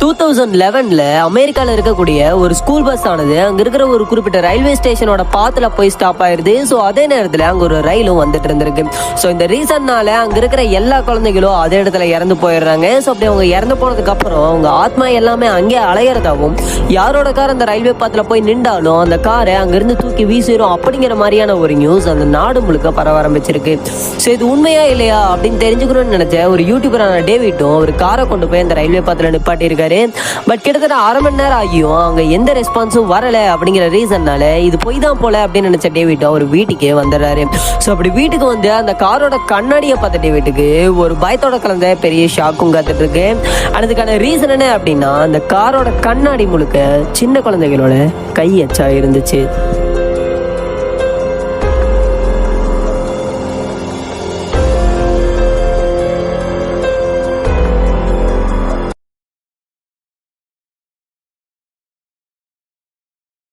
2011 அமெரிக்கால இருக்கக்கூடிய ஒரு ஸ்கூல் பஸ் ஆனது அங்க இருக்கிற ஒரு குறிப்பிட்ட ரயில்வே ஸ்டேஷனோட பாத்துல போய் ஸ்டாப் ஆயிருது. ஸோ அதே நேரத்தில் அங்க ஒரு ரயிலும் வந்துட்டு இருந்திருக்கு. ஸோ இந்த ரீசன்னால அங்க இருக்கிற எல்லா குழந்தைகளும் அதே இடத்துல இறந்து போயிடுறாங்க. ஸோ அப்படி அவங்க இறந்து போனதுக்கு அப்புறம் அவங்க ஆத்மா எல்லாமே அங்கே அலையறதாகவும், யாரோட கார் அந்த ரயில்வே பாத்துல போய் நின்றாலும் அந்த காரை அங்கிருந்து தூக்கி வீசிடும் அப்படிங்கிற மாதிரியான ஒரு நியூஸ் அந்த நாடு முழுக்க பரவ ஆரம்பிச்சிருக்கு. ஸோ இது உண்மையா இல்லையா அப்படின்னு தெரிஞ்சுக்கணும்னு நினைச்ச ஒரு யூடியூபரான டேவிட்டும் ஒரு காரை கொண்டு போய் அந்த ரயில்வே பாத்துல நிப்பாட்டி இருக்காரு. பட் கிட்டத்தட்ட 1/2 மணி நேரம் ஆகியும் அவங்க எந்த ரெஸ்பான்ஸும் வரல அப்படிங்கிற ரீசன்னால இது போய் தான் போல அப்படின்னு நினைச்ச டேவிட் அவர் வீட்டுக்கே வந்துடுறாரு. ஸோ அப்படி வீட்டுக்கு வந்து அந்த காரோட கண்ணாடியை பார்த்த டேவிட்டுக்கு ஒரு பயத்தோட கலந்த பெரிய ஷாக்கும் காத்துட்டு இருக்கு. அதுக்கான ரீசன் என்ன அப்படின்னா அந்த காரோட கண்ணாடி முழுக்க சின்ன குழந்தைகளோட கையச்சா இருந்துச்சு.